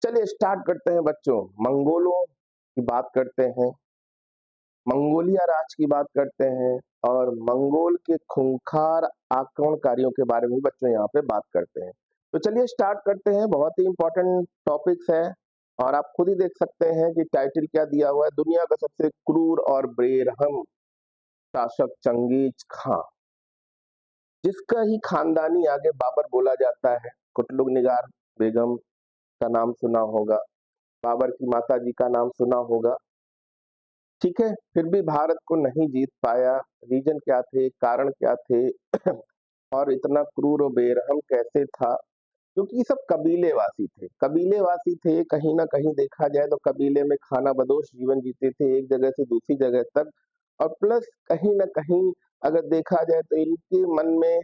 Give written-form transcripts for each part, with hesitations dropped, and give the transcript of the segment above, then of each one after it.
चलिए स्टार्ट करते हैं बच्चों। मंगोलों की बात करते हैं, मंगोलिया राज की बात करते हैं और मंगोल के खूंखार आक्रमणकारियों के बारे में भी बच्चों यहाँ पे बात करते हैं। तो चलिए स्टार्ट करते हैं। बहुत ही इंपॉर्टेंट टॉपिक्स है और आप खुद ही देख सकते हैं कि टाइटल क्या दिया हुआ है। दुनिया का सबसे क्रूर और बेरहम शासक चंगेज खां, जिसका ही खानदानी आगे बाबर बोला जाता है। कुतुब निगार बेगम का नाम सुना होगा, बाबर की माता जी का नाम सुना होगा। ठीक है, फिर भी भारत को नहीं जीत पाया। रीजन क्या थे, कारण क्या थे और इतना क्रूर और बेरहम कैसे था? क्योंकि ये सब कबीलेवासी थे, कबीलेवासी थे। कहीं ना कहीं देखा जाए तो कबीले में खाना बदोश जीवन जीते थे, एक जगह से दूसरी जगह तक। और प्लस कहीं ना कहीं अगर देखा जाए तो इनके मन में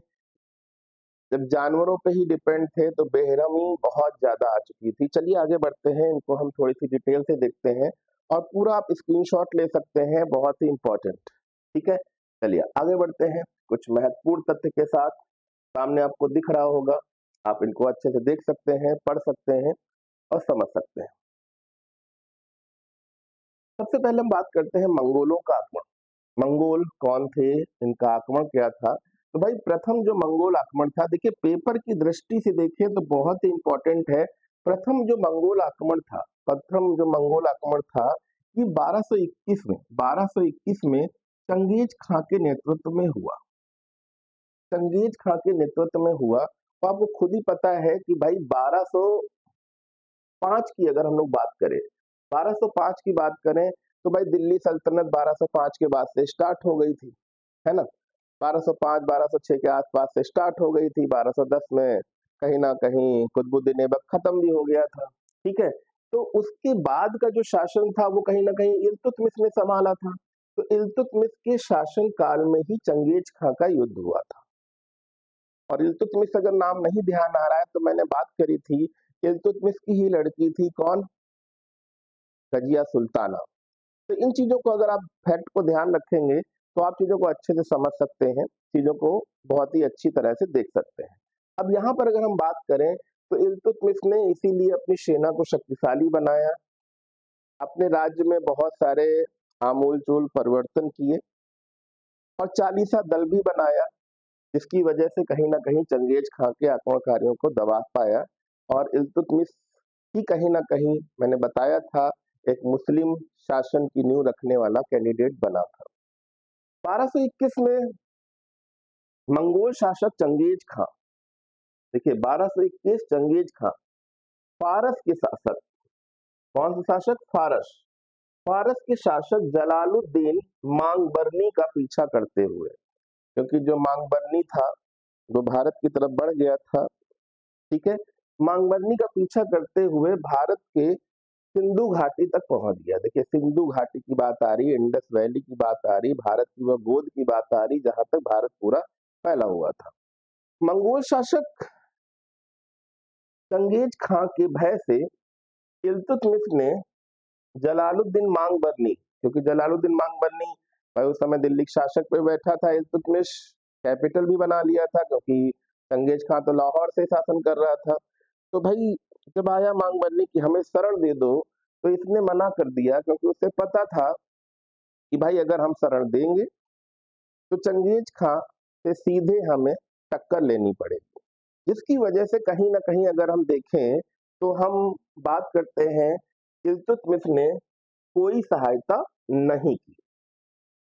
जब जानवरों पे ही डिपेंड थे तो बेरहमी बहुत ज्यादा आ चुकी थी। चलिए आगे बढ़ते हैं, इनको हम थोड़ी सी डिटेल से देखते हैं और पूरा आप स्क्रीनशॉट ले सकते हैं, बहुत ही इंपॉर्टेंट। ठीक है, चलिए आगे बढ़ते हैं कुछ महत्वपूर्ण तथ्य के साथ। सामने आपको दिख रहा होगा, आप इनको अच्छे से देख सकते हैं, पढ़ सकते हैं और समझ सकते हैं। सबसे पहले हम बात करते हैं मंगोलों का आक्रमण। मंगोल कौन थे, इनका आक्रमण क्या था? तो भाई प्रथम जो मंगोल आक्रमण था, देखिए पेपर की दृष्टि से देखें तो बहुत ही इंपॉर्टेंट है। प्रथम जो मंगोल आक्रमण था, प्रथम जो मंगोल आक्रमण था ये 1221 में चंगेज खां के नेतृत्व में हुआ। चंगेज खां के नेतृत्व में हुआ। तो आपको खुद ही पता है कि भाई 1205 की अगर हम लोग बात करें, 1205 की बात करें तो भाई दिल्ली सल्तनत 1205 के बाद से स्टार्ट हो गई थी, है ना। 1205 1206 के आसपास से स्टार्ट हो गई थी। 1210 में कहीं ना कहीं कुतुबुद्दीन ऐबक खत्म भी हो गया था। ठीक है, तो उसके बाद का जो शासन था वो कहीं ना कहीं इल्तुतमिश ने संभाला था। तो इल्तुतमिश के शासन काल में ही चंगेज खां का युद्ध हुआ था। और इल्तुतमिश अगर नाम नहीं ध्यान आ रहा है तो मैंने बात करी थी, इल्तुतमिश की ही लड़की थी कौन, रजिया सुल्ताना। तो इन चीजों को अगर आप फैक्ट को ध्यान रखेंगे तो आप चीजों को अच्छे से समझ सकते हैं, चीजों को बहुत ही अच्छी तरह से देख सकते हैं। अब यहाँ पर अगर हम बात करें तो इल्तुतमिश ने इसीलिए अपनी सेना को शक्तिशाली बनाया, अपने राज्य में बहुत सारे आमूल चूल परिवर्तन किए और चालीसा दल भी बनाया, जिसकी वजह से कहीं ना कहीं चंगेज खां के आक्रमणकारियों को दबा पाया। और इल्तुतमिश ही कहीं ना कहीं मैंने बताया था एक मुस्लिम शासन की नींव रखने वाला कैंडिडेट बना था। 1221 में मंगोल शासक चंगेज खां, देखिए 1221 चंगेज खां फारस के शासक, कौन से शासक, फारस, फारस के शासक जलालुद्दीन मांगबरनी का पीछा करते हुए, क्योंकि जो मांगबरनी था वो भारत की तरफ बढ़ गया था। ठीक है, मांगबरनी का पीछा करते हुए भारत के सिंधु घाटी तक पहुंच गया। देखिए सिंधु घाटी की बात आ रही है, इंडस वैली की बात आ रही, भारत की वह गोद की बात आ रही जहां तक भारत पूरा फैला हुआ था। मंगोल शासक चंगेज खां के भय से इल्तुतमिश ने जलालुद्दीन मांगबरनी, क्योंकि जलालुद्दीन मांगबरनी भाई उस समय दिल्ली के शासक पे बैठा था, इल्तुतमिश कैपिटल भी बना लिया था क्योंकि चंगेज खां तो लाहौर से शासन कर रहा था। तो भाई जब आया मांगबरनी कि हमें शरण दे दो, तो इसने मना कर दिया, क्योंकि उसे पता था कि भाई अगर हम शरण देंगे तो चंगेज खां से सीधे हमें टक्कर लेनी पड़ेगी। जिसकी वजह से कहीं ना कहीं अगर हम देखें तो हम बात करते हैं इल्तुतमिश ने कोई सहायता नहीं की,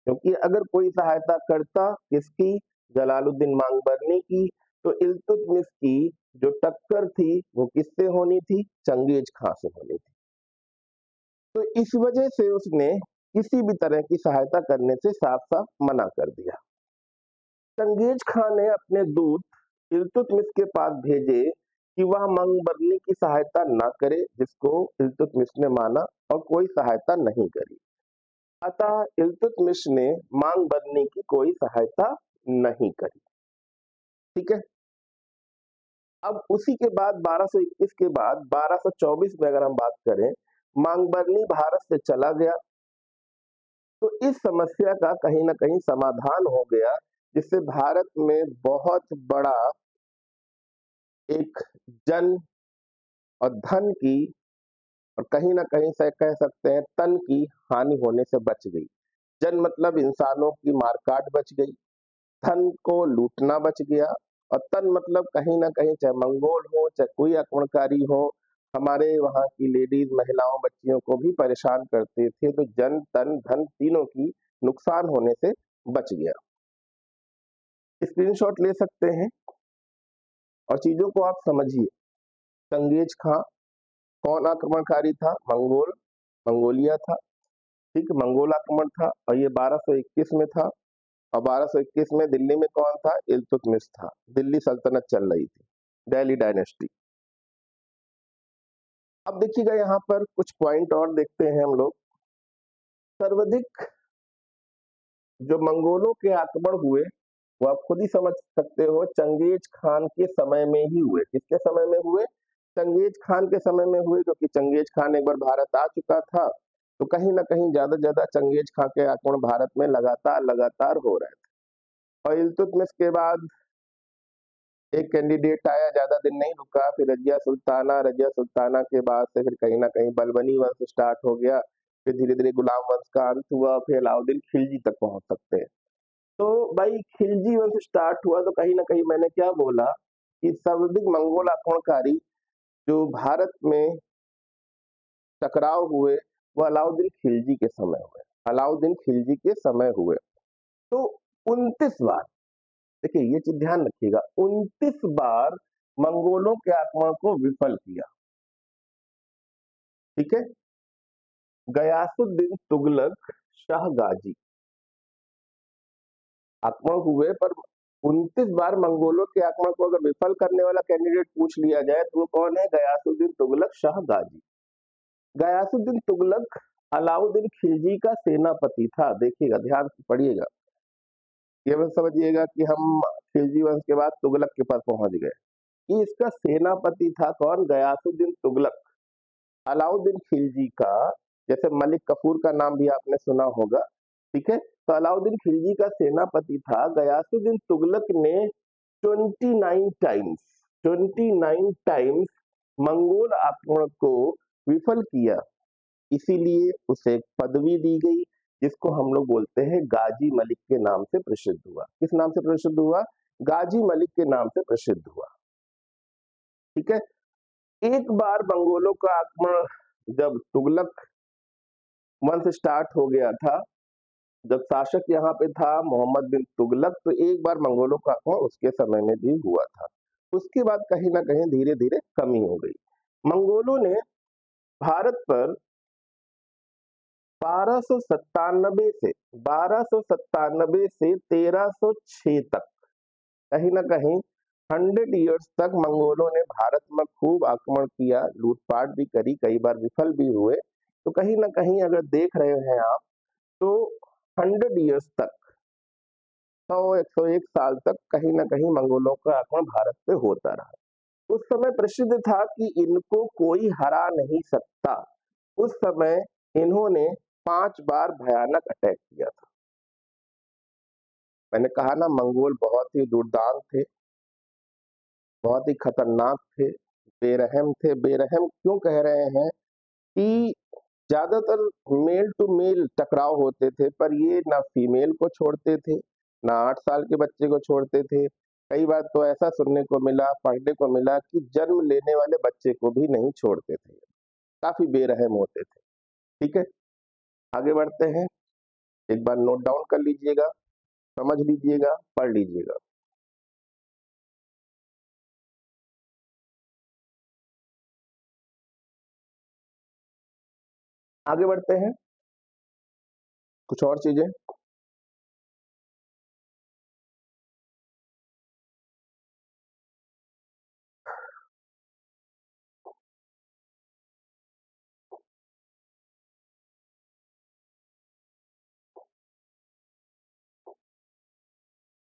क्योंकि अगर कोई सहायता करता किसकी, जलालुद्दीन मांगबरनी की, तो इल्तुतमिश की जो टक्कर थी वो किससे होनी थी, चंगेज खां से होनी थी। तो इस वजह से उसने किसी भी तरह की सहायता करने से साफ साफ मना कर दिया। चंगेज खां ने अपने दूत इल्तुतमिश के पास भेजे कि वह मांगबरनी की सहायता ना करे, जिसको इल्तुतमिश ने माना और कोई सहायता नहीं करी। अतः इल्तुतमिश ने मांगबरनी की कोई सहायता नहीं करी। ठीक है, अब उसी के बाद 1221 के बाद 1224 में अगर हम बात करें, मांगबरनी भारत से चला गया। तो इस समस्या का कहीं ना कहीं समाधान हो गया, जिससे भारत में बहुत बड़ा एक जन और धन की और कहीं ना कहीं से कह सकते हैं तन की हानि होने से बच गई। जन मतलब इंसानों की मारकाट बच गई, धन को लूटना बच गया, और तन मतलब कहीं ना कहीं चाहे मंगोल हो चाहे कोई आक्रमणकारी हो, हमारे वहाँ की लेडीज महिलाओं बच्चियों को भी परेशान करते थे, तो जन तन धन तीनों की नुकसान होने से बच गया। स्क्रीनशॉट ले सकते हैं और चीजों को आप समझिए। चंगेज खां कौन आक्रमणकारी था? मंगोल, मंगोलिया था, ठीक, मंगोल आक्रमण था, और ये 1221 में था। और 1221 में दिल्ली में कौन था? इल्तुतमिश था। दिल्ली सल्तनत चल रही थी, दिल्ली डायनेस्टी। अब देखिएगा यहाँ पर कुछ पॉइंट और देखते हैं हम लोग। सर्वाधिक जो मंगोलों के आक्रमण हुए वो आप खुद ही समझ सकते हो, चंगेज खान के समय में ही हुए। किसके समय में हुए? चंगेज खान के समय में हुए, क्योंकि चंगेज खान एक बार भारत आ चुका था, तो कहीं ना कहीं ज्यादा से ज्यादा चंगेज खान के आक्रमण भारत में लगातार लगातार हो रहे थे। और इल्तुतमिश के बाद एक कैंडिडेट आया, ज्यादा दिन नहीं रुका, फिर रजिया सुल्ताना, रजिया सुल्ताना के बाद से फिर कहीं ना कहीं बलबनी वंश स्टार्ट हो गया, फिर धीरे धीरे गुलाम वंश का अंत हुआ, फिर अलाउद्दीन खिलजी तक पहुंच सकते हैं। तो भाई खिलजी वंश स्टार्ट हुआ, तो कहीं ना कहीं मैंने क्या बोला कि सर्वाधिक मंगोल आक्रमणकारी जो भारत में टकराव हुए वो अलाउद्दीन खिलजी के समय हुए, अलाउद्दीन खिलजी के समय हुए। तो 29 बार, देखिए ये चीज ध्यान रखिएगा, 29 बार मंगोलों के आक्रमण को विफल किया, ठीक है। गयासुद्दीन तुगलक, शाह गाजी आक्रमण हुए, पर 29 बार मंगोलों के आक्रमण को अगर विफल करने वाला कैंडिडेट पूछ लिया जाए तो वो कौन है? गयासुद्दीन तुगलक शाह गाजी। गयासुद्दीन तुगलक अलाउद्दीन खिलजी का सेनापति था। देखिएगा, ध्यान से पढ़िएगा, ये मत समझिएगा कि हम खिलजी वंश के बाद तुगलक के पास पहुंच गए। ये इसका सेनापति था कौन? गयासुद्दीन तुगलक। अलाउद्दीन खिलजी का, जैसे मलिक कफूर का नाम भी आपने सुना होगा, ठीक है, तो अलाउद्दीन खिलजी का सेनापति था। गयासुद्दीन तुगलक ने 29 टाइम्स मंगोल आक्रमण को विफल किया, इसीलिए उसे एक पदवी दी गई, जिसको हम लोग बोलते हैं गाजी मलिक के नाम से प्रसिद्ध हुआ। किस नाम से प्रसिद्ध हुआ? गाजी मलिक के नाम से प्रसिद्ध हुआ, ठीक है। एक बार मंगोलों का आक्रमण जब तुगलक वंश स्टार्ट हो गया था, जब शासक यहाँ पे था मोहम्मद बिन तुगलक, तो एक बार मंगोलों का आक्रमण उसके समय में भी हुआ था। उसके बाद कहीं ना कहीं धीरे धीरे कमी हो गई। मंगोलों ने भारत पर 1297 से 1306 तक, कहीं ना कहीं 100 इयर्स तक मंगोलों ने भारत में खूब आक्रमण किया, लूटपाट भी करी, कई बार विफल भी हुए। तो कहीं ना कहीं अगर देख रहे हैं आप, तो 100 इयर्स तक, 101 साल तक कहीं ना कहीं मंगोलों का आक्रमण भारत पे होता रहा। उस समय प्रसिद्ध था कि इनको कोई हरा नहीं सकता। उस समय इन्होंने 5 बार भयानक अटैक किया था। मैंने कहा ना, मंगोल बहुत ही दुर्दांत थे, बहुत ही खतरनाक थे, बेरहम थे। बेरहम क्यों कह रहे हैं कि ज्यादातर मेल टू मेल टकराव होते थे, पर ये ना फीमेल को छोड़ते थे, ना 8 साल के बच्चे को छोड़ते थे। कई बार तो ऐसा सुनने को मिला, पढ़ने को मिला कि जन्म लेने वाले बच्चे को भी नहीं छोड़ते थे। काफी बेरहम होते थे, ठीक है। आगे बढ़ते हैं, एक बार नोट डाउन कर लीजिएगा, समझ लीजिएगा, पढ़ लीजिएगा। आगे बढ़ते हैं, कुछ और चीजें।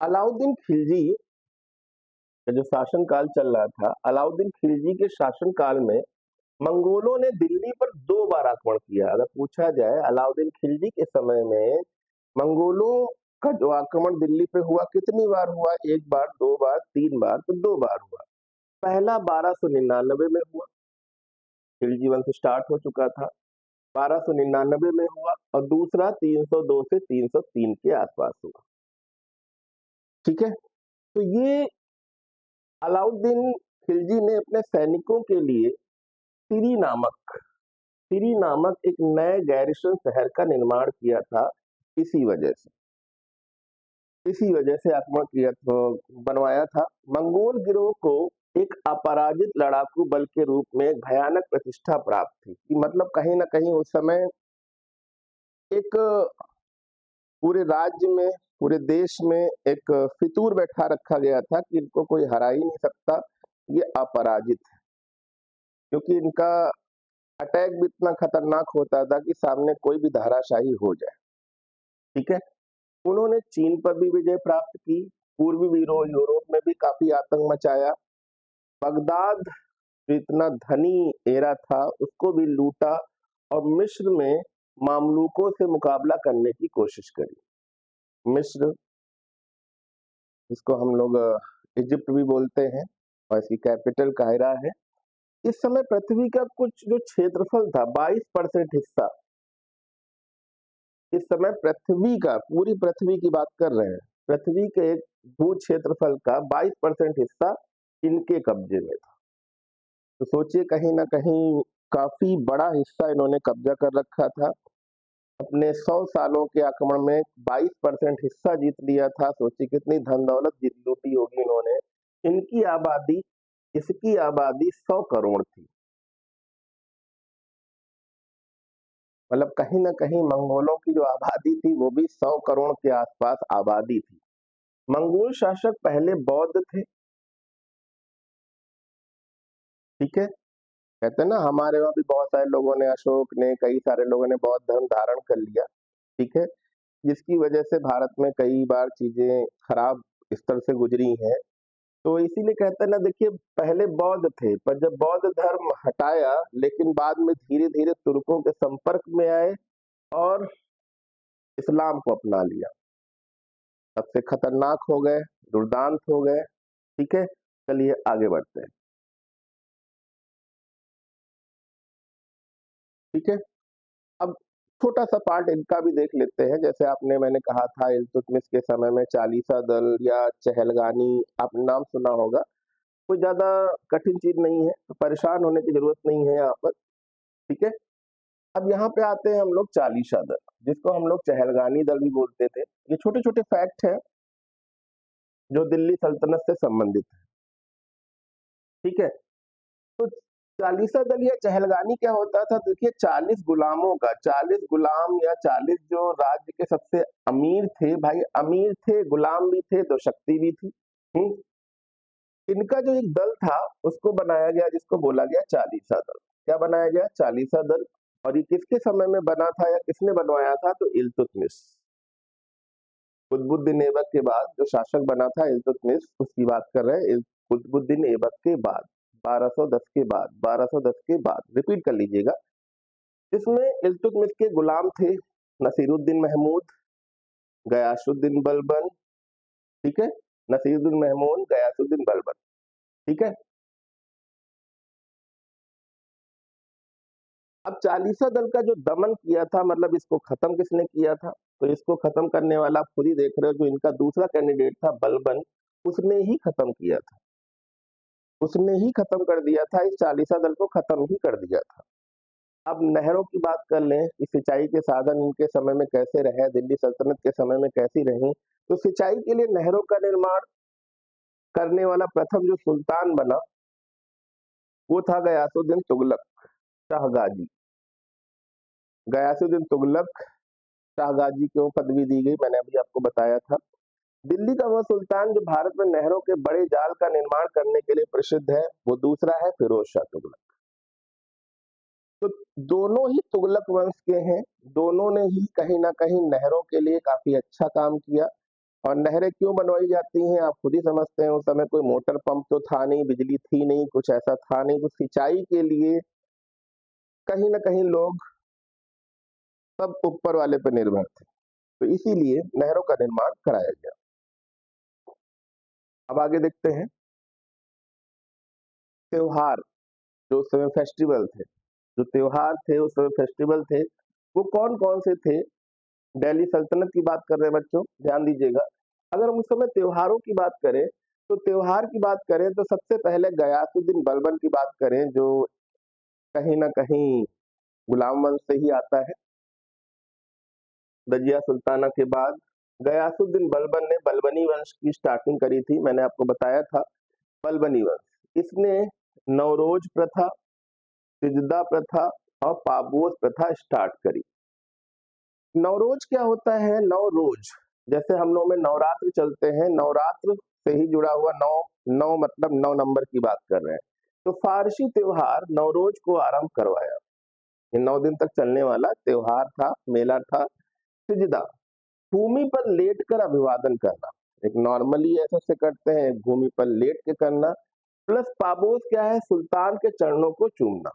अलाउद्दीन खिलजी का जो शासन काल चल रहा था, अलाउद्दीन खिलजी के शासन काल में मंगोलों ने दिल्ली पर 2 बार आक्रमण किया। अगर पूछा जाए अलाउद्दीन खिलजी के समय में मंगोलों का जो आक्रमण दिल्ली पे हुआ, कितनी बार हुआ? 1 बार, 2 बार, 3 बार, तो 2 बार हुआ। पहला 1299 में हुआ, खिलजी वंश स्टार्ट हो चुका था, 1299 में हुआ, और दूसरा 302 से 303 के आसपास हुआ। ठीक है, तो ये अलाउद्दीन खिलजी ने अपने सैनिकों के लिए सिरी नामक एक नए गैरिसन शहर का निर्माण किया था। इसी वजह से आक्रमण किया बनवाया था। मंगोल गिरोह को एक अपराजित लड़ाकू बल के रूप में एक भयानक प्रतिष्ठा प्राप्त थी, कि मतलब कहीं ना कहीं उस समय एक पूरे राज्य में, पूरे देश में एक फितूर बैठा रखा गया था कि इनको कोई हरा ही नहीं सकता, ये अपराजित है। क्योंकि इनका अटैक भी इतना खतरनाक होता था कि सामने कोई भी धाराशाही हो जाए। ठीक है, उन्होंने चीन पर भी विजय प्राप्त की, पूर्वी यूरोप में भी काफी आतंक मचाया, बगदाद जो इतना धनी एरा था उसको भी लूटा, और मिस्र में मामलूकों से मुकाबला करने की कोशिश करी। मिस्र, जिसको हम लोग इजिप्ट भी बोलते हैं, और इसकी कैपिटल काहिरा है। इस समय पृथ्वी का कुछ जो क्षेत्रफल था, 22% हिस्सा, इस समय पृथ्वी का, पूरी पृथ्वी की बात कर रहे हैं, पृथ्वी के एक भू क्षेत्रफल का 22% हिस्सा इनके कब्जे में था। तो सोचिए, कहीं ना कहीं काफी बड़ा हिस्सा इन्होंने कब्जा कर रखा था। अपने 100 सालों के आक्रमण में 22% हिस्सा जीत लिया था। सोचिए कितनी धन दौलत जीत लूटी होगी इन्होंने। इसकी आबादी 100 करोड़ थी। मतलब कहीं ना कहीं मंगोलों की जो आबादी थी वो भी 100 करोड़ के आसपास आबादी थी। मंगोल शासक पहले बौद्ध थे। ठीक है, कहते हैं ना, हमारे वहां भी बहुत सारे लोगों ने, अशोक ने, कई सारे लोगों ने बौद्ध धर्म धारण कर लिया। ठीक है, जिसकी वजह से भारत में कई बार चीजें खराब स्तर से गुजरी हैं। तो इसीलिए कहते हैं ना, देखिए पहले बौद्ध थे, पर जब बौद्ध धर्म हटाया, लेकिन बाद में धीरे धीरे तुर्कों के संपर्क में आए और इस्लाम को अपना लिया। सबसे खतरनाक हो गए, दुर्दांत हो गए। ठीक है, चलिए आगे बढ़ते हैं। ठीक है, अब छोटा सा पार्ट इनका भी देख लेते हैं। जैसे मैंने कहा था, इल्तुतमिश के समय में चालीसा दल या चहलगानी, आपने नाम सुना होगा। कोई ज्यादा कठिन चीज नहीं है, तो परेशान होने की जरूरत नहीं है यहाँ पर। ठीक है, अब यहाँ पे आते हैं हम लोग चालीसा दल, जिसको हम लोग चहलगानी दल भी बोलते थे। ये छोटे छोटे फैक्ट हैं जो दिल्ली सल्तनत से संबंधित है। ठीक है, तो चालीसा दल या चहलगानी क्या होता था? देखिए, 40 गुलामों का, 40 गुलाम या 40 जो राज्य के सबसे अमीर थे, भाई अमीर थे, गुलाम भी थे, तो शक्ति भी थी। इनका जो एक दल था उसको बनाया गया, जिसको बोला गया चालीसा दल। क्या बनाया गया? चालीसा दल। और ये किसके समय में बना था या किसने बनवाया था? तो इल्तुतमिश, कुतुबुद्दीन ऐबक के बाद जो शासक बना था इल्तुतमिश, उसकी बात कर रहे हैं। कुतुबुद्दीन ऐबक के बाद, 1210 के बाद, 1210 के बाद, रिपीट कर लीजिएगा। इसमें इल्तुतमिश के गुलाम थे नसीरुद्दीन महमूद, गयासुद्दीन बलबन। ठीक है, नसीरुद्दीन महमूद, गयासुद्दीन बलबन। ठीक है, अब चालीसा दल का जो दमन किया था, मतलब इसको खत्म किसने किया था? तो इसको खत्म करने वाला आप खुद ही देख रहे हो, जो इनका दूसरा कैंडिडेट था बलबन, उसने ही खत्म किया था। उसने ही खत्म कर दिया था, इस चालीसा दल को खत्म ही कर दिया था। अब नहरों की बात कर लें कि सिंचाई के साधन इनके समय में कैसे रहे, दिल्ली सल्तनत के समय में कैसी रही। तो सिंचाई के लिए नहरों का निर्माण करने वाला प्रथम जो सुल्तान बना वो था गयासुद्दीन तुगलक शाहगाजी। गयासुद्दीन तुगलक शाहगाजी क्यों पदवी दी गई, मैंने अभी आपको बताया था। दिल्ली का वह सुल्तान जो भारत में नहरों के बड़े जाल का निर्माण करने के लिए प्रसिद्ध है, वो दूसरा है फिरोज शाह तुगलक। तो दोनों ही तुगलक वंश के हैं। दोनों ने ही कहीं ना कहीं नहरों के लिए काफी अच्छा काम किया। और नहरें क्यों बनवाई जाती हैं, आप खुद ही समझते हैं। उस समय कोई मोटर पंप तो था नहीं, बिजली थी नहीं, कुछ ऐसा था नहीं। तो सिंचाई के लिए कहीं ना कहीं लोग सब ऊपर वाले पर निर्भर थे, तो इसीलिए नहरों का निर्माण कराया गया। अब आगे देखते हैं त्योहार, जो उस समय फेस्टिवल थे। जो त्योहार थे उस समय फेस्टिवल थे वो कौन कौन से थे। दिल्ली सल्तनत की बात कर रहे हैं बच्चों, ध्यान दीजिएगा। अगर हम उस समय त्योहारों की बात करें तो त्योहार की बात करें तो सबसे पहले गयासुद्दीन बलबन की बात करें, जो कहीं ना कहीं गुलाम वंश से ही आता है। दजिया सुल्ताना के बाद गयासुद्दीन बलबन ने बलबनी वंश की स्टार्टिंग करी थी, मैंने आपको बताया था बलबनी वंश। इसने नवरोज प्रथा, सिजदा प्रथा और पाबोस प्रथा स्टार्ट करी। नवरोज क्या होता है? नवरोज जैसे हम लोग में नवरात्र चलते हैं, नवरात्र से ही जुड़ा हुआ नौ, नौ मतलब 9 नंबर की बात कर रहे हैं। तो फारसी त्योहार नवरोज को आरंभ करवाया। ये 9 दिन तक चलने वाला त्योहार था, मेला था। सिजदा, भूमि पर लेट कर अभिवादन करना, एक नॉर्मली ऐसे से करते हैं, भूमि पर लेट के करना। प्लस पाबोस क्या है? सुल्तान के चरणों को चूमना।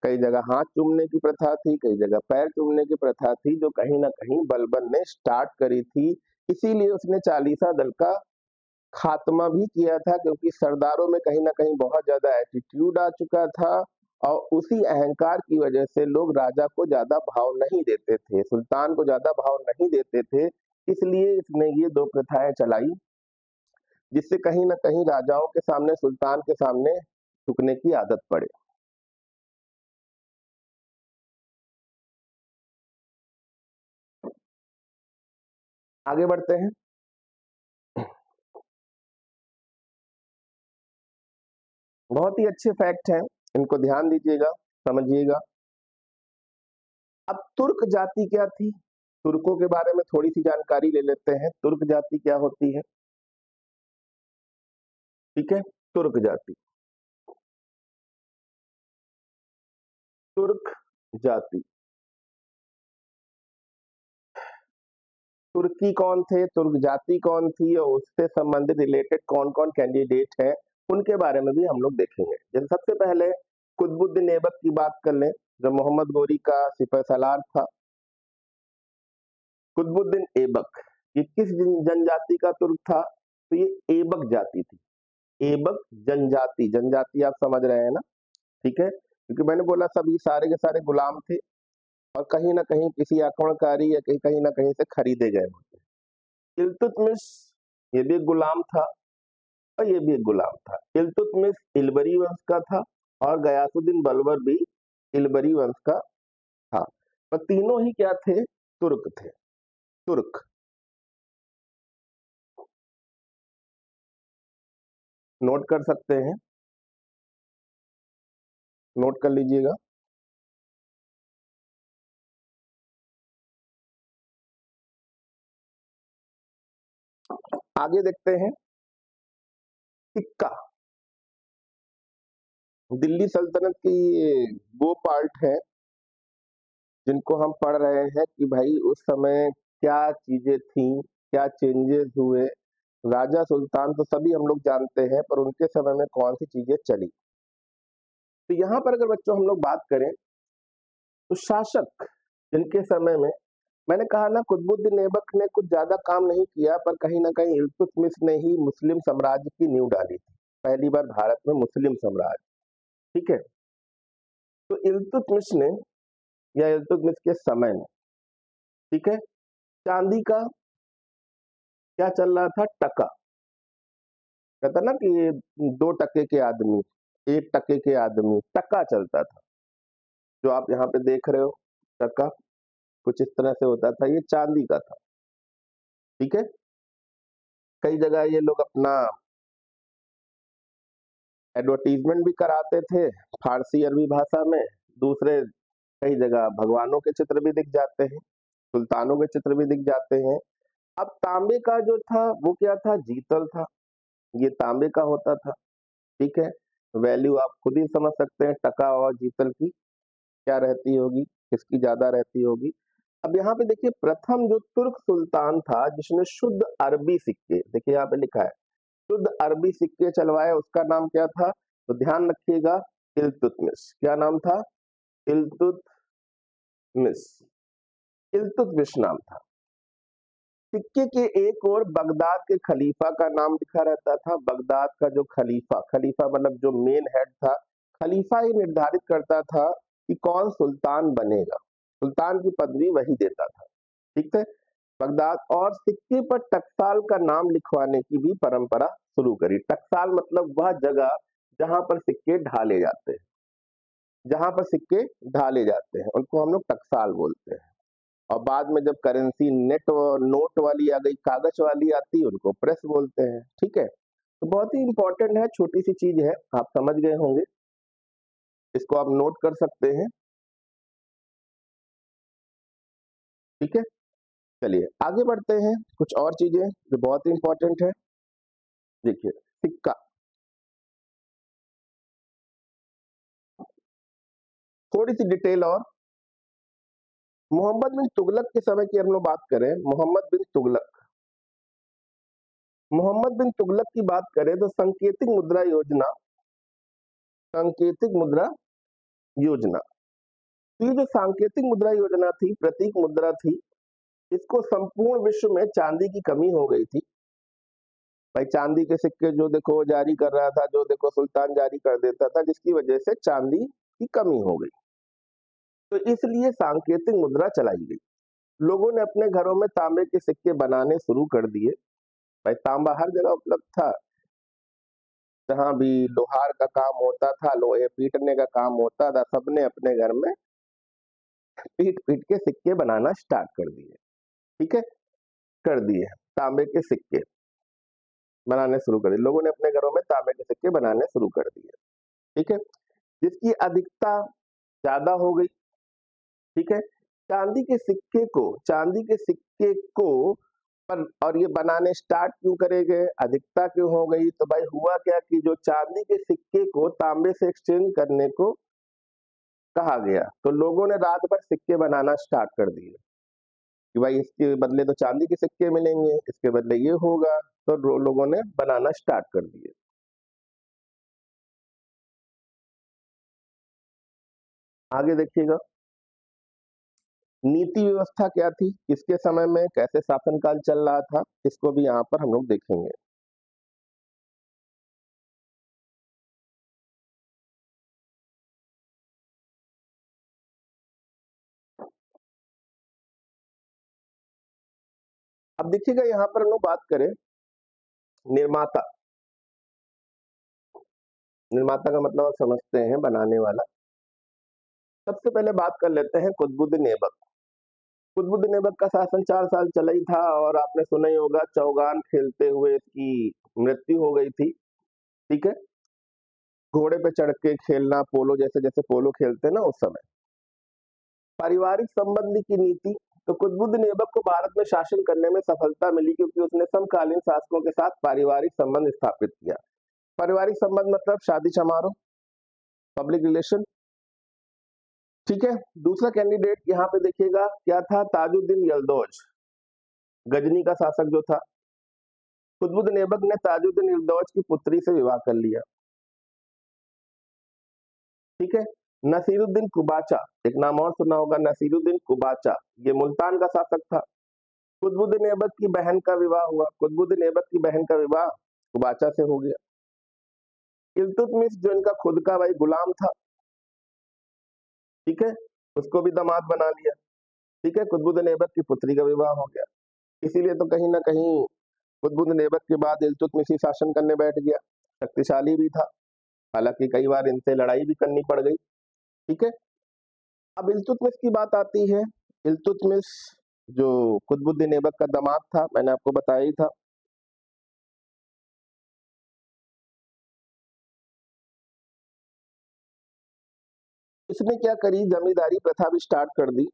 कई जगह हाथ चूमने की प्रथा थी, कई जगह पैर चूमने की प्रथा थी, जो कहीं ना कहीं बलबन ने स्टार्ट करी थी। इसीलिए उसने चालीसा दल का खात्मा भी किया था, क्योंकि सरदारों में कहीं ना कहीं बहुत ज्यादा एटीट्यूड आ चुका था और उसी अहंकार की वजह से लोग राजा को ज्यादा भाव नहीं देते थे, सुल्तान को ज्यादा भाव नहीं देते थे। इसलिए इसने ये 2 प्रथाएं चलाई, जिससे कहीं ना कहीं राजाओं के सामने, सुल्तान के सामने झुकने की आदत पड़े। आगे बढ़ते हैं। बहुत ही अच्छे फैक्ट हैं, इनको ध्यान दीजिएगा, समझिएगा। अब तुर्क जाति क्या थी? तुर्कों के बारे में थोड़ी सी जानकारी ले लेते हैं। तुर्क जाति क्या होती है? ठीक है, तुर्क जाति, तुर्क जाति। तुर्की कौन थे, तुर्क जाति कौन थी और उससे संबंधित रिलेटेड कौन कौन कैंडिडेट हैं, उनके बारे में भी हम लोग देखेंगे। जैसे सबसे पहले कुतुबुद्दीन ऐबक की बात कर लें, जो मोहम्मद गोरी का सिपह सालार था। कुतुबुद्दीन ऐबक ये किस जनजाति का तुर्क था? तो ये ऐबक जाति थी। ऐबक जनजाति, जनजाति आप समझ रहे हैं ना? ठीक है, क्योंकि मैंने बोला सभी सारे के सारे गुलाम थे और कहीं ना कहीं किसी आक्रमणकारी या कहीं कहीं ना कहीं से खरीदे गए होते। इल्तुतमिश ये भी एक गुलाम था और ये भी एक गुलाम था। इल्तुतमिश इलबरी वंश का था और गयासुद्दीन बलबर भी इलबरी वंश का था। पर तीनों ही क्या थे? तुर्क थे, तुर्क। नोट कर सकते हैं, नोट कर लीजिएगा। आगे देखते हैं, सिक्का। दिल्ली सल्तनत की ये वो पार्ट है जिनको हम पढ़ रहे हैं कि भाई उस समय क्या चीजें थी, क्या चेंजेस हुए। राजा सुल्तान तो सभी हम लोग जानते हैं, पर उनके समय में कौन सी चीजें चली। तो यहाँ पर अगर बच्चों हम लोग बात करें तो शासक जिनके समय में, मैंने कहा ना कुतुबुद्दीन ऐबक ने कुछ ज्यादा काम नहीं किया, पर कहीं ना कहीं इल्तुतमिश ने ही मुस्लिम साम्राज्य की नींव डाली थी। पहली बार भारत में मुस्लिम साम्राज्य। ठीक है, तो इल्तुतमिश ने या इल्तुतमिश के समय में, ठीक है, चांदी का क्या चल रहा था? टका। कहता ना कि ये 2 टके के आदमी, 1 टके के आदमी, टका चलता था। जो आप यहाँ पे देख रहे हो टका, कुछ इस तरह से होता था, ये चांदी का था। ठीक है, कई जगह ये लोग अपना एडवर्टीजमेंट भी कराते थे फारसी अरबी भाषा में। दूसरे कई जगह भगवानों के चित्र भी दिख जाते हैं, सुल्तानों के चित्र भी दिख जाते हैं। अब तांबे का जो था वो क्या था? जीतल था। ये तांबे का होता था। ठीक है, वैल्यू आप खुद ही समझ सकते हैं टका और जीतल की क्या रहती होगी, किसकी ज्यादा रहती होगी। अब यहाँ पे देखिए, प्रथम जो तुर्क सुल्तान था जिसने शुद्ध अरबी सिक्के, देखिए यहाँ पे लिखा है शुद्ध अरबी सिक्के चलवाए, उसका नाम क्या था? तो ध्यान रखिएगा, इल्तुतमिश। क्या नाम था? इल्तुतमिश, इल्तुतमिश नाम था। सिक्के के एक और बगदाद के खलीफा का नाम लिखा रहता था। बगदाद का जो खलीफा, खलीफा मतलब जो मेन हेड था, खलीफा ही निर्धारित करता था कि कौन सुल्तान बनेगा, सुल्तान की पदवी वही देता था। ठीक है, बगदाद और सिक्के पर टकसाल का नाम लिखवाने की भी परंपरा शुरू करी। टकसाल मतलब वह जगह जहां पर सिक्के ढाले जाते हैं, जहां पर सिक्के ढाले जाते हैं उनको हम लोग टकसाल बोलते हैं। और बाद में जब करेंसी नेट नोट वाली आ गई, कागज वाली आती है, उनको प्रेस बोलते हैं। ठीक है, तो बहुत ही इंपॉर्टेंट है, छोटी सी चीज है, आप समझ गए होंगे, इसको आप नोट कर सकते हैं। ठीक है, चलिए आगे बढ़ते हैं, कुछ और चीजें जो बहुत ही इंपॉर्टेंट है। देखिए सिक्का, थोड़ी सी डिटेल और, मोहम्मद बिन तुगलक के समय की हम लोग बात करें, मोहम्मद बिन तुगलक, मोहम्मद बिन तुगलक की बात करें तो सांकेतिक मुद्रा योजना, सांकेतिक मुद्रा योजना, तो ये जो सांकेतिक मुद्रा योजना थी, प्रतीक मुद्रा थी, इसको संपूर्ण विश्व में चांदी की कमी हो गई थी। भाई चांदी के सिक्के जो देखो जारी कर रहा था, जो देखो सुल्तान जारी कर देता था, जिसकी वजह से चांदी की कमी हो गई, तो इसलिए सांकेतिक मुद्रा चलाई गई। लोगों ने अपने घरों में तांबे के सिक्के बनाने शुरू कर दिए। भाई तांबा हर जगह उपलब्ध था, जहां भी लोहार का काम होता था, लोहे पीटने का काम होता था, सबने अपने घर में पीट पीट के सिक्के बनाना स्टार्ट कर दिए। ठीक है, कर दिए, तांबे के सिक्के बनाने शुरू कर दिए, लोगों ने अपने घरों में तांबे के सिक्के बनाने शुरू कर दिए। ठीक है, जिसकी अधिकता ज्यादा हो गई। ठीक है, चांदी के सिक्के को, चांदी के सिक्के को पर, और ये बनाने स्टार्ट क्यों करे गए, अधिकता क्यों हो गई, तो भाई हुआ क्या कि जो चांदी के सिक्के को तांबे से एक्सचेंज करने को कहा गया, तो लोगों ने रात भर सिक्के बनाना स्टार्ट कर दिए कि भाई इसके बदले तो चांदी के सिक्के मिलेंगे, इसके बदले ये होगा, तो लोगों ने बनाना स्टार्ट कर दिए। आगे देखिएगा, नीति व्यवस्था क्या थी, किसके समय में कैसे शासनकाल चल रहा था, इसको भी यहाँ पर हम लोग देखेंगे। अब देखिएगा यहाँ पर हम लोग बात करें निर्माता, निर्माता का मतलब आप समझते हैं, बनाने वाला। सबसे पहले बात कर लेते हैं कुतुबुद्दीन ऐबक। कुतुबुद्दीन ऐबक का शासन 4 साल चला ही था, और आपने सुना ही होगा चौगान खेलते हुए इसकी मृत्यु हो गई थी। ठीक है, घोड़े पे चढ़ के खेलना, पोलो, जैसे जैसे पोलो खेलते हैं ना उस समय। पारिवारिक संबंध की नीति, तो कुतुबुद्दीन ऐबक को भारत में शासन करने में सफलता मिली क्योंकि उसने समकालीन शासकों के साथ पारिवारिक संबंध स्थापित किया। पारिवारिक संबंध मतलब शादी समारोह, पब्लिक रिलेशन। ठीक है, दूसरा कैंडिडेट यहाँ पे देखिएगा क्या था, ताजुद्दीन यल्दौज, गजनी का शासक जो था। कुतुबुद्दीन ऐबक ने ताजुद्दीन यल्दौज की पुत्री से विवाह कर लिया। ठीक है, नसीरुद्दीन कुबाचा, एक नाम और सुना होगा, नसीरुद्दीन कुबाचा, ये मुल्तान का शासक था। कुतुबुद्दीन ऐबक की बहन का विवाह हुआ, कुतुबुद्दीन ऐबक की बहन का विवाह कुबाचा से हो गया। इल्तुतमिश जो इनका खुद का भाई गुलाम था, ठीक है, उसको भी दामाद बना लिया। ठीक है, कुतुबुद्दीन ऐबक की पुत्री का विवाह हो गया, इसीलिए तो कहीं ना कहीं कुतुबुद्दीन ऐबक के बाद इल्तुतमिश ही शासन करने बैठ गया। शक्तिशाली भी था, हालांकि कई बार इनसे लड़ाई भी करनी पड़ गई। ठीक है, अब इल्तुतमिश की बात आती है। इल्तुतमिश जो कुतुबुद्दीन ऐबक का दामाद था, मैंने आपको बताया ही था। इसने क्या करी, जमींदारी प्रथा भी स्टार्ट कर दी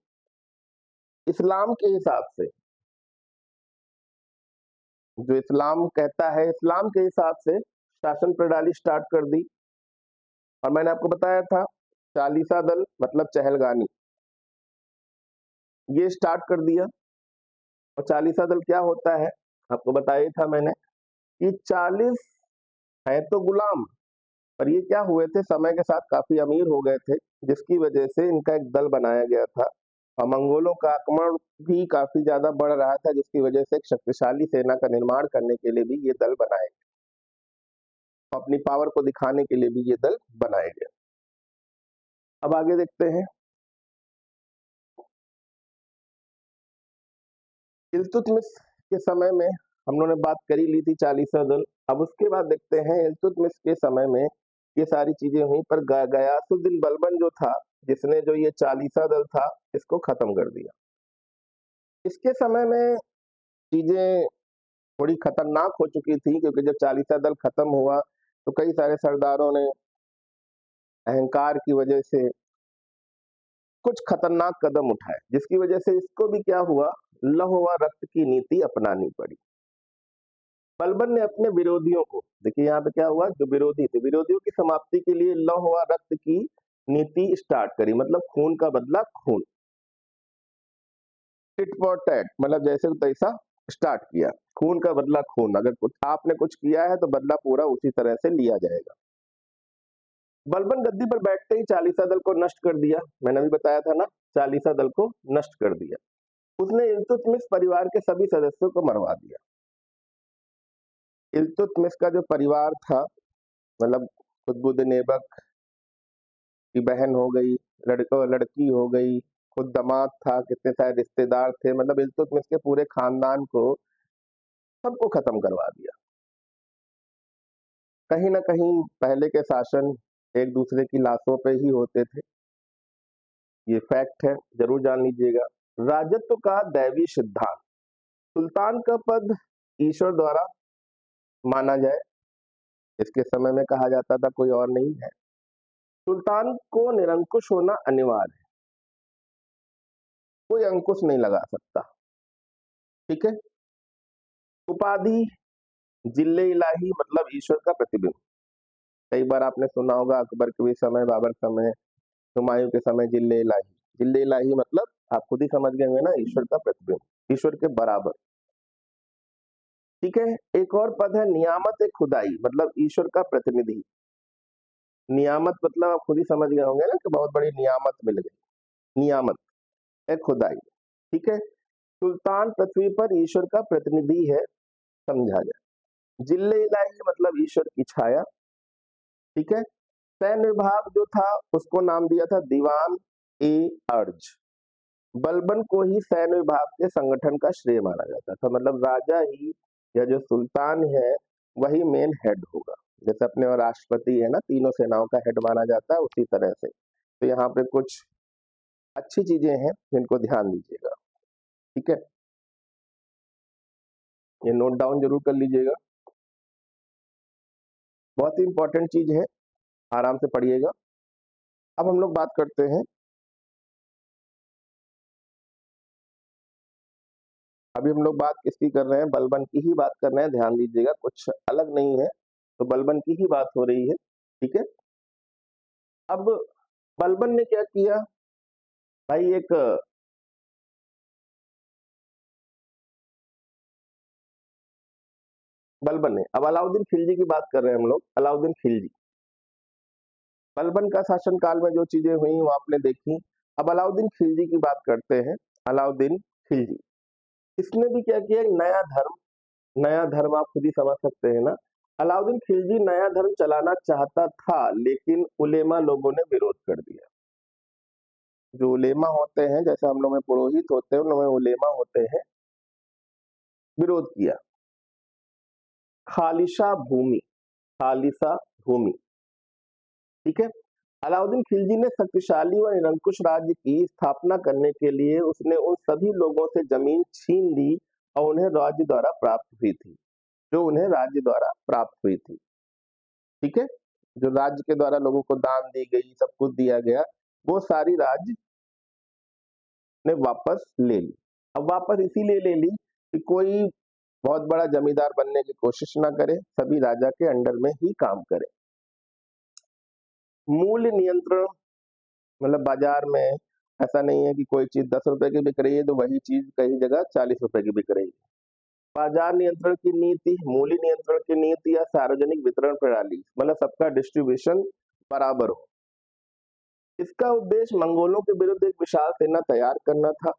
इस्लाम के हिसाब से, जो इस्लाम कहता है, इस्लाम के हिसाब से शासन प्रणाली स्टार्ट कर दी। और मैंने आपको बताया था चालीसा दल मतलब चहलगानी, ये स्टार्ट कर दिया। और चालीसा दल क्या होता है आपको बताया ही था मैंने, कि 40 है तो गुलाम, पर ये क्या हुए थे, समय के साथ काफी अमीर हो गए थे, जिसकी वजह से इनका एक दल बनाया गया था। और मंगोलों का आक्रमण भी काफी ज्यादा बढ़ रहा था, जिसकी वजह से एक शक्तिशाली सेना का निर्माण करने के लिए भी ये दल बनाए गए, अपनी पावर को दिखाने के लिए भी ये दल बनाए गए। अब आगे देखते हैं। इल्तुतमिश के समय में हम लोगों ने बात करी ली थी चालीसा दल। अब उसके बाद देखते हैं इल्तुतमिश के समय में ये सारी चीजें हुई, पर गयासुद्दीन बलबन जो था, जिसने जो ये चालीसा दल था इसको खत्म कर दिया। इसके समय में चीजें थोड़ी खतरनाक हो चुकी थी, क्योंकि जब चालीसा दल खत्म हुआ तो कई सारे सरदारों ने अहंकार की वजह से कुछ खतरनाक कदम उठाए, जिसकी वजह से इसको भी क्या हुआ, लौह व रक्त की नीति अपनानी पड़ी। बलबन ने अपने विरोधियों को, देखिए यहाँ पे क्या हुआ, जो विरोधी थे, विरोधियों की समाप्ति के लिए लौह व रक्त की नीति स्टार्ट करी, मतलब खून का बदला खून, टिट फॉर टैट, मतलब जैसे तैसा स्टार्ट किया, खून का बदला खून, अगर कुछ आपने कुछ किया है तो बदला पूरा उसी तरह से लिया जाएगा। बलबन गद्दी पर बैठते ही चालीसा दल को नष्ट कर दिया, मैंने अभी बताया था ना, चालीसा दल को नष्ट कर दिया। उसने इल्तुतमिश परिवार के सभी सदस्यों को मरवा दिया। इल्तुतमिश का जो परिवार था, मतलब कुतुबुद्दीन ऐबक की बहन हो गई, लड़की हो गई, खुद दामाद था, कितने सारे रिश्तेदार थे, मतलब इल्तुतमिश के पूरे खानदान को सबको खत्म करवा दिया। कहीं ना कहीं पहले के शासन एक दूसरे की लाशों पे ही होते थे, ये फैक्ट है, जरूर जान लीजिएगा। राजत्व का दैवी सिद्धांत, सुल्तान का पद ईश्वर द्वारा माना जाए, इसके समय में कहा जाता था, कोई और नहीं है। सुल्तान को निरंकुश होना अनिवार्य है, कोई अंकुश नहीं लगा सकता, ठीक है। उपाधि जिल्ले इलाही, मतलब ईश्वर का प्रतिबिंब। कई बार आपने सुना होगा अकबर के भी समय, बाबर के समय, हुमायूं के समय, जिल्ले इलाही। जिल्ले इलाही मतलब आप खुद ही समझ गए होंगे ना, ईश्वर का प्रतिबिंब, ईश्वर के बराबर, ठीक है। एक और पद है नियामत ए खुदाई, मतलब ईश्वर का प्रतिनिधि। नियामत मतलब आप खुद ही समझ गए होंगे ना कि बहुत बड़ी नियामत मिल गई, नियामत ए खुदाई, ठीक है। सुल्तान पृथ्वी पर ईश्वर का प्रतिनिधि है, समझा जाए। जिल्ले इलाही मतलब ईश्वर की छाया, ठीक है। सैन्य विभाग जो था उसको नाम दिया था दीवान ए अर्ज। बलबन को ही सैन्य विभाग के संगठन का श्रेय माना जाता था, मतलब राजा ही या जो सुल्तान है वही मेन हेड होगा, जैसे अपने और राष्ट्रपति है ना, तीनों सेनाओं का हेड माना जाता है, उसी तरह से। तो यहाँ पे कुछ अच्छी चीजें हैं जिनको ध्यान दीजिएगा, ठीक है, ये नोट डाउन जरूर कर लीजिएगा, बहुत ही इंपॉर्टेंट चीज है, आराम से पढ़िएगा। अब हम लोग बात करते हैं, अभी हम लोग बात किसकी कर रहे हैं, बलबन की ही बात कर रहे हैं, ध्यान दीजिएगा, कुछ अलग नहीं है, तो बलबन की ही बात हो रही है, ठीक है। अब बलबन ने क्या किया भाई, एक बलबन ने, अब अलाउद्दीन खिलजी की बात कर रहे हैं हम लोग, अलाउद्दीन खिलजी, बलबन का शासन काल में जो चीजें हुई वो आपने देखी। अब अलाउद्दीन खिलजी की बात करते हैं। अलाउद्दीन खिलजी, इसने भी क्या किया, एक नया धर्म, नया धर्म आप खुद ही समझ सकते हैं ना। अलाउद्दीन खिलजी नया धर्म चलाना चाहता था, लेकिन उलेमा लोगों ने विरोध कर दिया। जो उलेमा होते हैं, जैसे हम लोग में पुरोहित होते हैं, उन लोग में उलेमा होते हैं, विरोध किया। खालिशा भूमि, खालिसा भूमि, ठीक है। अलाउद्दीन खिलजी ने शक्तिशाली व निरंकुश राज्य की स्थापना करने के लिए उसने उन सभी लोगों से जमीन छीन ली और उन्हें राज्य द्वारा प्राप्त हुई थी, जो उन्हें राज्य द्वारा प्राप्त हुई थी, ठीक है। जो राज्य के द्वारा लोगों को दान दी गई, सब कुछ दिया गया, वो सारी राज्य ने वापस ले ली। अब वापस इसीलिए ले ली कि कोई बहुत बड़ा जमींदार बनने की कोशिश ना करे, सभी राजा के अंडर में ही काम करे। मूल्य नियंत्रण, मतलब बाजार में ऐसा नहीं है कि कोई चीज 10 रुपए की बिक रही है तो वही चीज कई जगह 40 रुपए की बिक रही है। बाजार नियंत्रण की नीति, मूल्य नियंत्रण की नीति, या सार्वजनिक वितरण प्रणाली, मतलब सबका डिस्ट्रीब्यूशन बराबर हो। इसका उद्देश्य मंगोलों के विरुद्ध एक विशाल सेना तैयार करना था।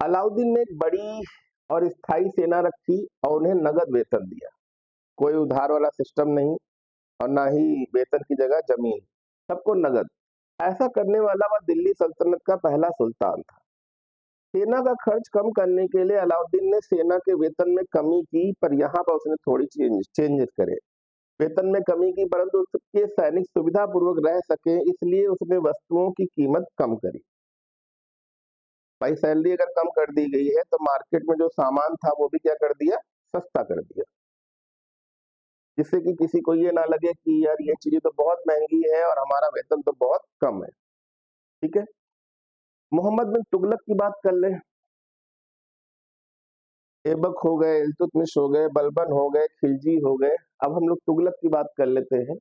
अलाउद्दीन ने एक बड़ी और स्थायी सेना रखी और उन्हें नगद वेतन दिया, कोई उधार वाला सिस्टम नहीं, और ना ही वेतन की जगह जमीन, सबको नगद। ऐसा करने वाला वह दिल्ली सल्तनत का पहला सुल्तान था। सेना का खर्च कम करने के लिए अलाउद्दीन ने सेना के वेतन में कमी की, पर यहाँ पर उसने थोड़ी चेंजेस करे। वेतन में कमी की, परंतु उसके सैनिक सुविधा पूर्वक रह सके, इसलिए उसने वस्तुओं की कीमत कम करी। भाई सैलरी अगर कम कर दी गई है तो मार्केट में जो सामान था वो भी क्या कर दिया, सस्ता कर दिया, जिससे कि किसी को ये ना लगे कि यार ये चीजें तो बहुत महंगी है और हमारा वेतन तो बहुत कम है। ठीक है, मोहम्मद बिन तुगलक की बात कर ले। ऐबक हो गए, इल्तुतमिश हो गए, बलबन हो गए, खिलजी हो गए। अब हम लोग तुगलक की बात कर लेते हैं।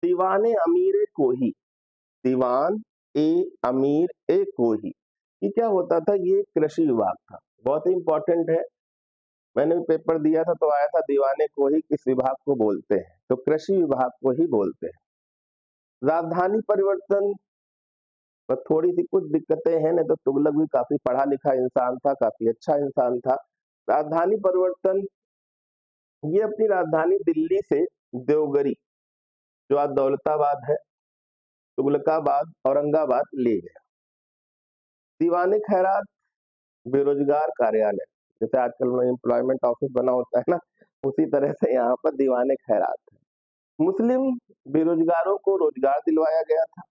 दीवाने अमीर कोही, दीवान ए अमीर ए कोही, ये क्या होता था, ये कृषि विभाग था, बहुत ही इंपॉर्टेंट है। मैंने भी पेपर दिया था तो आया था दीवाने कोही किस विभाग को बोलते हैं, तो कृषि विभाग को ही बोलते हैं। राजधानी परिवर्तन पर थोड़ी सी कुछ दिक्कतें हैं, नहीं तो तुगलक भी काफी पढ़ा लिखा इंसान था, काफी अच्छा इंसान था। राजधानी परिवर्तन, ये अपनी राजधानी दिल्ली से देवगिरी, जो आज दौलताबाद है, तुगलकाबाद, औरंगाबाद ले गया। दीवाने खैरात, बेरोजगार कार्यालय, जैसे आजकल में एम्प्लॉयमेंट ऑफिस बना होता है ना, उसी तरह से यहाँ पर दीवाने खैरात है। मुस्लिम बेरोजगारों को रोजगार दिलवाया गया था।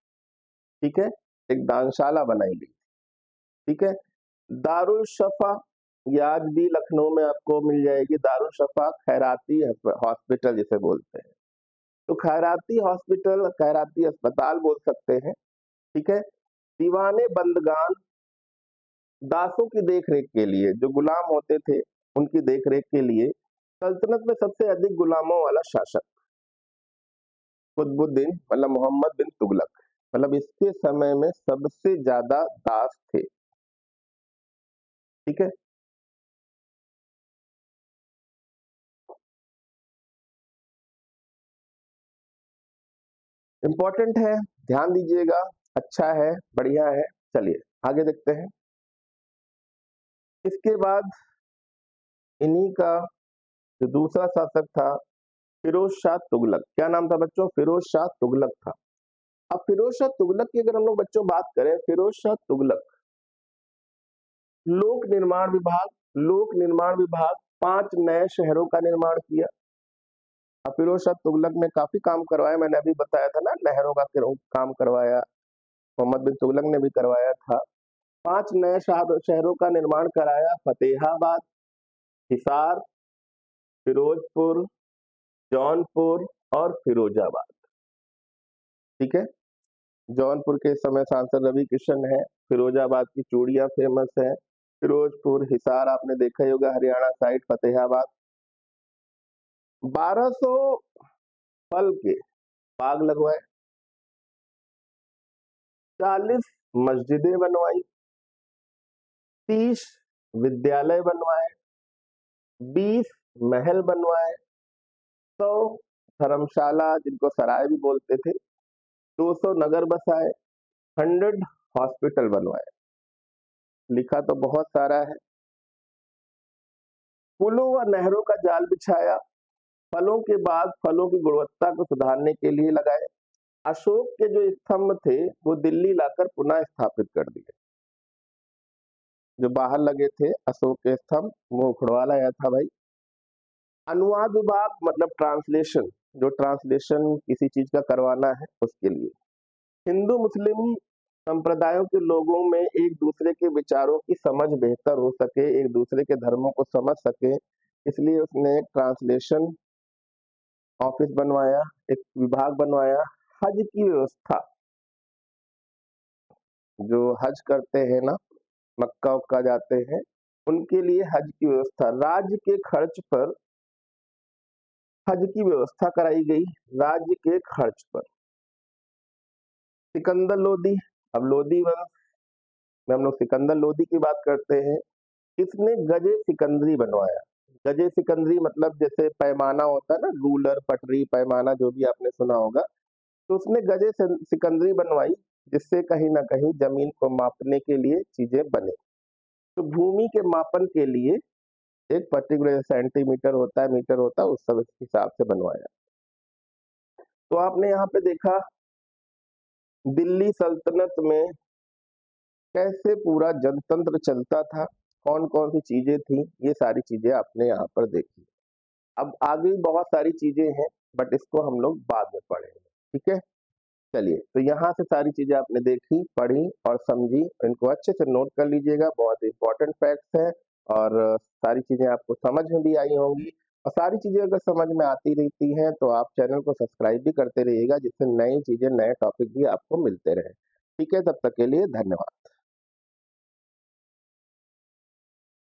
ठीक है, एक दानशाला बनाई गई। ठीक है, दारुल शफा, ये आज भी लखनऊ में आपको मिल जाएगी, दारुल शफा खैराती हॉस्पिटल जिसे बोलते हैं, तो खैराती हॉस्पिटल, खैराती अस्पताल बोल सकते हैं। ठीक है, दीवाने बंदगान, दासों की देखरेख के लिए, जो गुलाम होते थे उनकी देखरेख के लिए, सल्तनत में सबसे अधिक गुलामों वाला शासक कुतुबुद्दीन मतलब मोहम्मद बिन तुगलक, मतलब इसके समय में सबसे ज्यादा दास थे। ठीक है, इंपॉर्टेंट है, ध्यान दीजिएगा, अच्छा है, बढ़िया है। चलिए आगे देखते हैं। इसके बाद इन्हीं का जो दूसरा शासक था, फिरोज शाह तुगलक। क्या नाम था बच्चों, फिरोज शाह तुगलक था। अब फिरोज शाह तुगलक की अगर हम लोग बच्चों बात करें, फिरोज शाह तुगलक लोक निर्माण विभाग 5 नए शहरों का निर्माण किया। अब फिरोज शाह तुगलक ने काफी काम करवाया, मैंने अभी बताया था ना, नहरों का काम करवाया, मोहम्मद बिन तुगलक ने भी करवाया था। 5 नए शहरों का निर्माण कराया, फतेहाबाद, हिसार, फिरोजपुर, जौनपुर और फिरोजाबाद। ठीक है, जौनपुर के इस समय सांसद रवि किशन है, फिरोजाबाद की चूड़ियां फेमस है, फिरोजपुर, हिसार आपने देखा ही होगा हरियाणा साइड, फतेहाबाद। 1200 फल के बाग लगवाए, 40 मस्जिदें बनवाई, 30 विद्यालय बनवाए, 20 महल बनवाए, 100 धर्मशाला जिनको सराय भी बोलते थे, 200 नगर बसाए, 100 हॉस्पिटल बनवाए। लिखा तो बहुत सारा है। पुलों व नहरों का जाल बिछाया, फलों के बाद फलों की गुणवत्ता को सुधारने के लिए लगाए। अशोक के जो स्तंभ थे वो दिल्ली लाकर पुनः स्थापित कर दिए, जो बाहर लगे थे अशोक के स्तंभ वो उखड़वा लाया था भाई। अनुवाद विभाग मतलब ट्रांसलेशन, जो ट्रांसलेशन किसी चीज का करवाना है उसके लिए। हिंदू मुस्लिम संप्रदायों के लोगों में एक दूसरे के विचारों की समझ बेहतर हो सके, एक दूसरे के धर्मों को समझ सके, इसलिए उसने एक ट्रांसलेशन ऑफिस बनवाया, एक विभाग बनवाया। हज की व्यवस्था, जो हज करते हैं ना, मक्का उक्का जाते हैं, उनके लिए हज की व्यवस्था, राज्य के खर्च पर हज की व्यवस्था कराई गई, राज्य के खर्च पर। सिकंदर लोदी, अब लोदी वंश में हम लोग सिकंदर लोदी की बात करते हैं। इसने गजे सिकंदरी बनवाया। गजे सिकंदरी मतलब जैसे पैमाना होता है ना, रूलर, पटरी, पैमाना, जो भी आपने सुना होगा, तो उसने गजे सिकंदरी बनवाई, जिससे कहीं ना कहीं जमीन को मापने के लिए चीजें बने। तो भूमि के मापन के लिए एक पर्टिकुलर सेंटीमीटर होता है, मीटर होता है, उस सब हिसाब से बनवाया। तो आपने यहाँ पे देखा दिल्ली सल्तनत में कैसे पूरा जनतंत्र चलता था, कौन कौन सी चीजें थी, ये सारी चीजें आपने यहाँ पर देखी। अब आगे भी बहुत सारी चीजें हैं, बट इसको हम लोग बाद में पढ़ेंगे, ठीक है। चलिए, तो यहाँ से सारी चीजें आपने देखी, पढ़ी और समझी, इनको अच्छे से नोट कर लीजिएगा, बहुत इंपॉर्टेंट फैक्ट्स हैं। और सारी चीजें आपको समझ में भी आई होंगी। और सारी चीजें अगर समझ में आती रहती हैं तो आप चैनल को सब्सक्राइब भी करते रहिएगा, जिससे नई चीजें, नए टॉपिक भी आपको मिलते रहे। ठीक है, तब तक के लिए धन्यवाद।